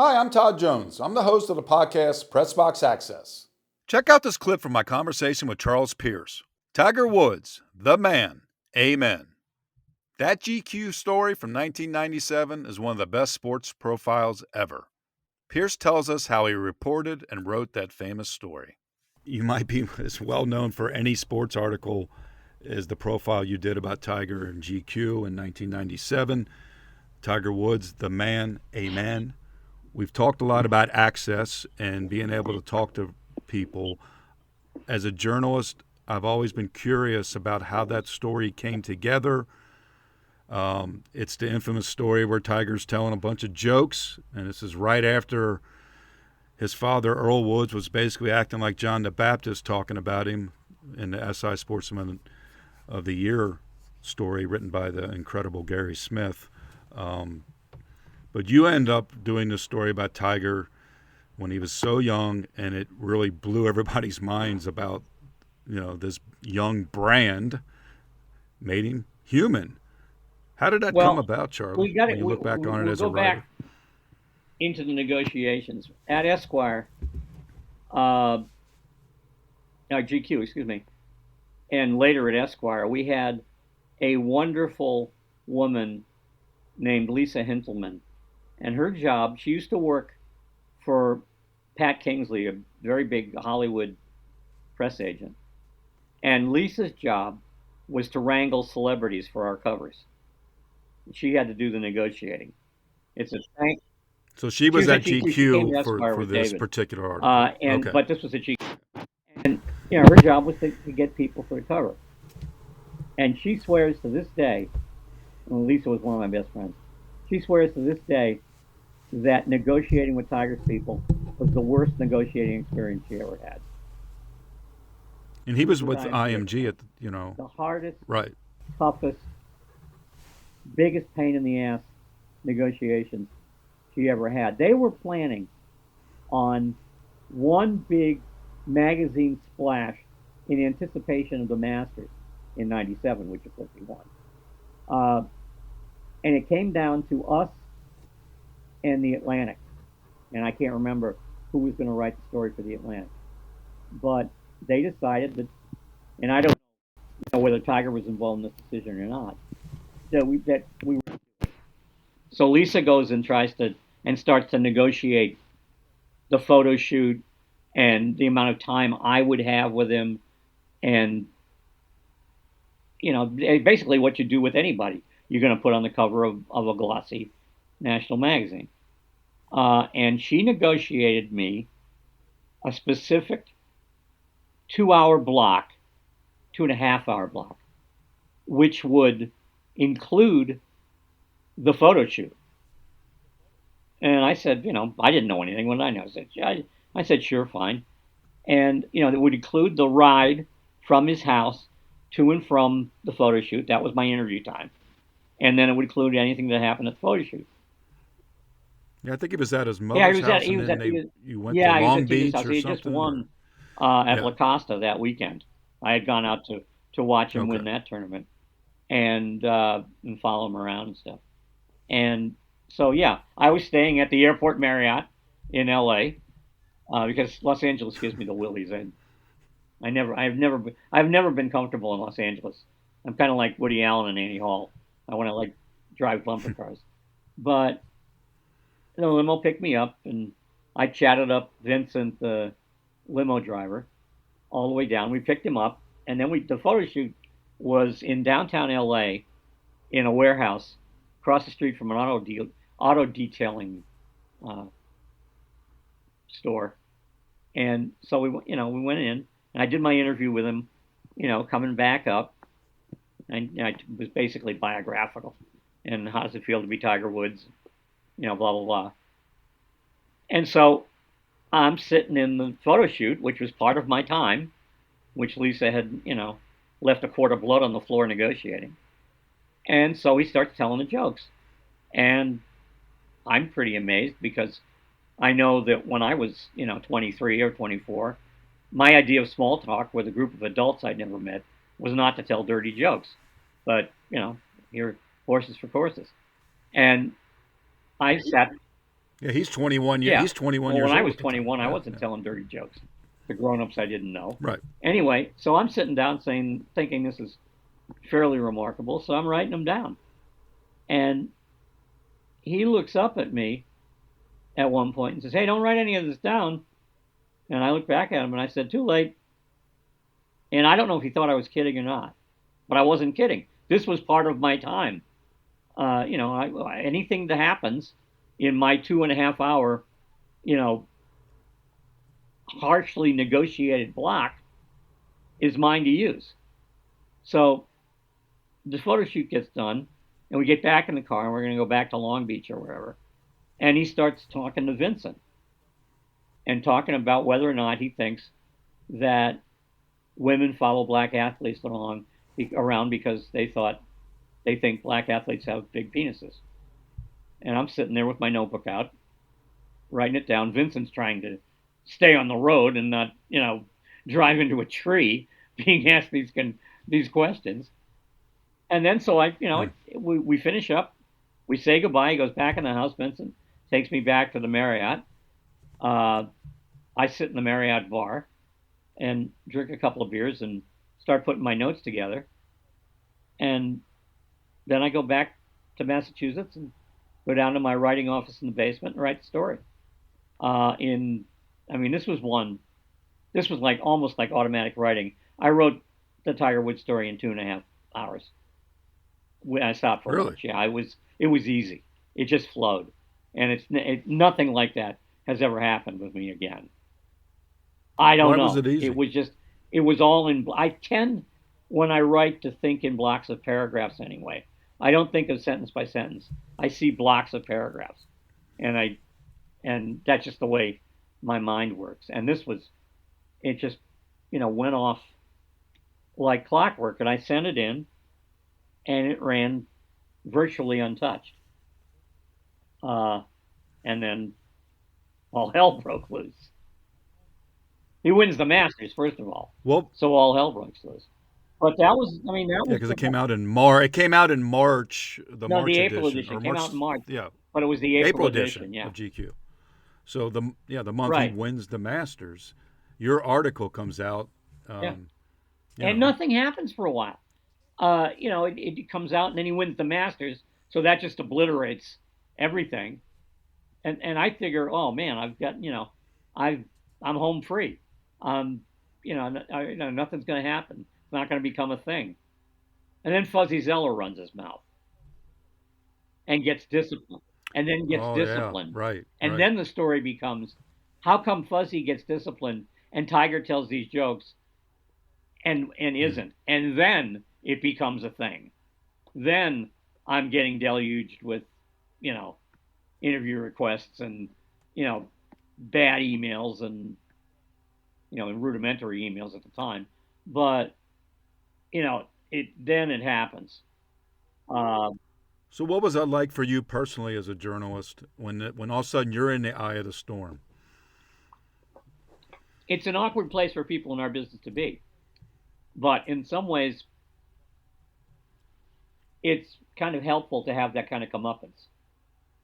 Hi, I'm Todd Jones. I'm the host of the podcast Pressbox Access. Check out this clip from my conversation with Charles Pierce. Tiger Woods, the man, amen. That GQ story from 1997 is one of the best sports profiles ever. Pierce tells us how he reported and wrote that famous story. You might be as well known for any sports article as the profile you did about Tiger in GQ in 1997. Tiger Woods, the man, amen. We've talked a lot about access and being able to talk to people. As a journalist, I've always been curious about how that story came together. It's the infamous story where Tiger's telling a bunch of jokes, and this is right after his father, Earl Woods, was basically acting like John the Baptist talking about him in the SI Sportsman of the Year story written by the incredible Gary Smith. But you end up doing this story about Tiger when he was so young, and it really blew everybody's minds about, this young brand made him human. How did that come about, Charlie, when you look back on it as a writer? Back into the negotiations at Esquire, GQ, excuse me, and later at Esquire, we had a wonderful woman named Lisa Hintelman. And her job, she used to work for Pat Kingsley, a very big Hollywood press agent. And Lisa's job was to wrangle celebrities for our covers. She had to do the negotiating. It's a thank. So she was at GQ for this David. particular article. Okay. But this was at GQ. And her job was to get people for the cover. And she swears to this day, and Lisa was one of my best friends, she swears to this day that negotiating with Tiger's people was the worst negotiating experience she ever had. And he was with IMG at, the hardest, right, toughest, biggest pain in the ass negotiations she ever had. They were planning on one big magazine splash in anticipation of the Masters in '97, which of course he won. And it came down to us and the Atlantic. And I can't remember who was going to write the story for the Atlantic. But they decided that, and I don't know whether Tiger was involved in this decision or not, that we were. So Lisa goes and starts to negotiate the photo shoot and the amount of time I would have with him, and basically what you do with anybody. You're going to put on the cover of a glossy national magazine. And she negotiated me a specific 2-hour block, 2.5-hour block, which would include the photo shoot. And I said, I didn't know anything. What did I know? I said, sure, fine. And, it would include the ride from his house to and from the photo shoot. That was my interview time. And then it would include anything that happened at the photo shoot. Yeah, I think he was at his mother's house, and then you went to Long Beach or something. He had just won at La Costa that weekend. I had gone out to watch him win that tournament and follow him around and stuff. And so, I was staying at the Airport Marriott in L.A. Because Los Angeles gives me the willies. I've never been comfortable in Los Angeles. I'm kind of like Woody Allen and Annie Hall. I want to drive bumper cars. But the limo picked me up, and I chatted up Vincent, the limo driver, all the way down. We picked him up, and then the photo shoot was in downtown L.A. in a warehouse across the street from an auto detailing store. And so we went in, and I did my interview with him, coming back up. And it was basically biographical. And how does it feel to be Tiger Woods? Blah, blah, blah. And so I'm sitting in the photo shoot, which was part of my time, which Lisa had, left a quart of blood on the floor negotiating. And so he starts telling the jokes. And I'm pretty amazed because I know that when I was, 23 or 24, my idea of small talk with a group of adults I'd never met was not to tell dirty jokes. But, here, horses for courses. And I sat. Yeah, he's 21. Yeah. He's 21 well, years when old. I was at the 21, time. I wasn't telling dirty jokes to grown-ups I didn't know. Right. Anyway, so I'm sitting down thinking this is fairly remarkable, so I'm writing them down. And he looks up at me at one point and says, "Hey, don't write any of this down." And I looked back at him and I said, "Too late." And I don't know if he thought I was kidding or not, but I wasn't kidding. This was part of my time. Anything that happens in my 2.5 hour, harshly negotiated block is mine to use. So the photo shoot gets done, and we get back in the car, and we're going to go back to Long Beach or wherever. And he starts talking to Vincent and talking about whether or not he thinks that women follow black athletes around because they think black athletes have big penises. And I'm sitting there with my notebook out, writing it down. Vincent's trying to stay on the road and not, drive into a tree being asked these questions. And then so we finish up, we say goodbye. He goes back in the house. Vincent takes me back to the Marriott. I sit in the Marriott bar and drink a couple of beers and start putting my notes together. And then I go back to Massachusetts and go down to my writing office in the basement and write the story. This was like almost like automatic writing. I wrote the Tiger Woods story in 2.5 hours. When I stopped for lunch. Yeah, it was easy. It just flowed, and nothing like that has ever happened with me again. I don't know. Why was it easy? It was all in. I tend, when I write, to think in blocks of paragraphs anyway. I don't think of sentence by sentence. I see blocks of paragraphs, and that's just the way my mind works. And it just, went off like clockwork, and I sent it in, and it ran virtually untouched. And then all hell broke loose. He wins the Masters, first of all. Well, so all hell breaks loose. But that was because it came out in March. It came out in March. The April edition came out in March. Yeah, but it was the April edition of GQ. So the month right. he wins the Masters, your article comes out. And nothing happens for a while. It comes out and then he wins the Masters, so that just obliterates everything. And I figure, oh man, I've got, I'm home free. Nothing's going to happen. It's not going to become a thing. And then Fuzzy Zeller runs his mouth and gets disciplined, and then gets disciplined. Yeah. Right. And then the story becomes, how come Fuzzy gets disciplined and Tiger tells these jokes and isn't? And then it becomes a thing. Then I'm getting deluged with, interview requests and, bad emails and, rudimentary emails at the time. But, it happens. So what was that like for you personally as a journalist when all of a sudden you're in the eye of the storm? It's an awkward place for people in our business to be. But in some ways, it's kind of helpful to have that kind of comeuppance.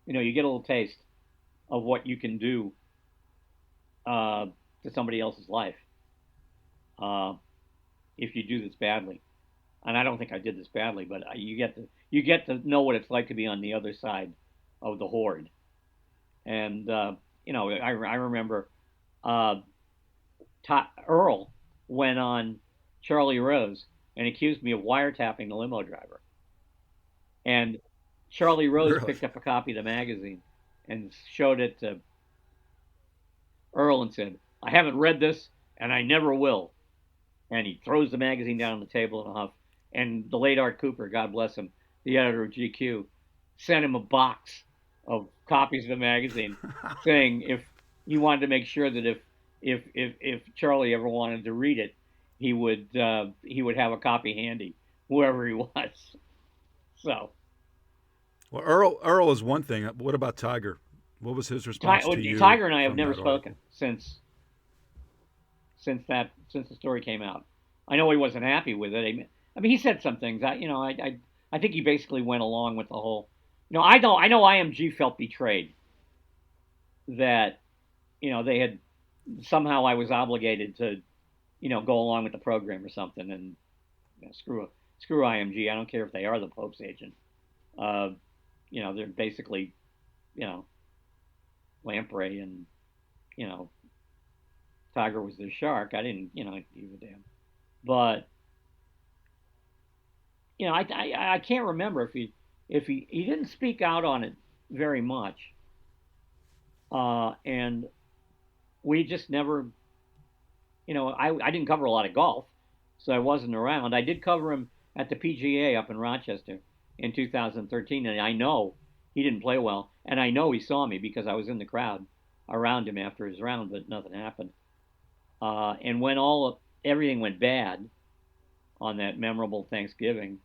You get a little taste of what you can do to somebody else's life if you do this badly. And I don't think I did this badly, but you get to know what it's like to be on the other side of the horde. And I remember Earl went on Charlie Rose and accused me of wiretapping the limo driver. And Charlie Rose picked up a copy of the magazine and showed it to Earl and said, "I haven't read this, and I never will." And he throws the magazine down on the table in a huff. And the late Art Cooper, God bless him, the editor of GQ, sent him a box of copies of the magazine, saying if he wanted to make sure that if Charlie ever wanted to read it, he would have a copy handy, whoever he was. So. Well, Earl is one thing. What about Tiger? What was his response to you? Tiger and I have never spoken since the story came out. I know he wasn't happy with it. I mean, he said some things. I think he basically went along with the whole. I know IMG felt betrayed that they had somehow I was obligated to go along with the program or something, and screw IMG. I don't care if they are the Pope's agent. Uh, they're basically lamprey, and Tiger was their shark. I didn't give a damn. But I can't remember if he didn't speak out on it very much, and we just never I didn't cover a lot of golf, so I wasn't around. I did cover him at the PGA up in Rochester in 2013, and I know he didn't play well, and I know he saw me because I was in the crowd around him after his round, but nothing happened. And when everything went bad on that memorable Thanksgiving,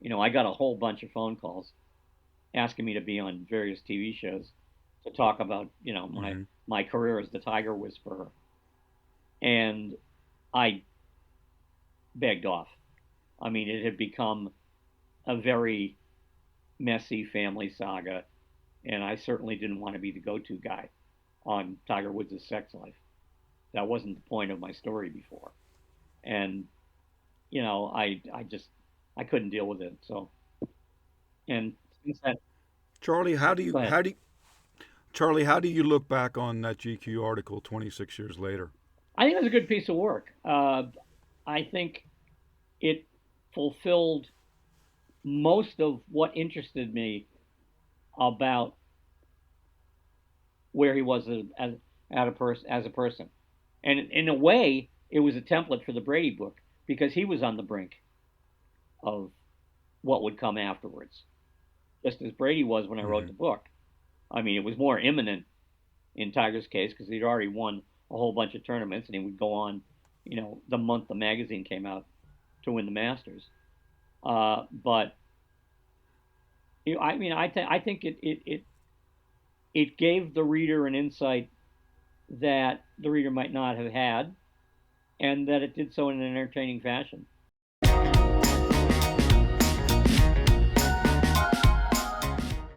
I got a whole bunch of phone calls asking me to be on various TV shows to talk about my career as the Tiger Whisperer, and I begged off. I mean, it had become a very messy family saga, and I certainly didn't want to be the go-to guy on Tiger Woods' sex life. That wasn't the point of my story before, and I couldn't deal with it. So, and since that, Charlie, how do go you ahead. how do you, Charlie, how do you look back on that GQ article 26 years later? I think it was a good piece of work. I think it fulfilled most of what interested me about where he was as a person. And in a way, it was a template for the Brady book because he was on the brink of what would come afterwards, just as Brady was when I wrote Hmm. the book. I mean, it was more imminent in Tiger's case because he'd already won a whole bunch of tournaments and he would go on, the month the magazine came out to win the Masters. But I mean, I think it gave the reader an insight that the reader might not have had, and that it did so in an entertaining fashion.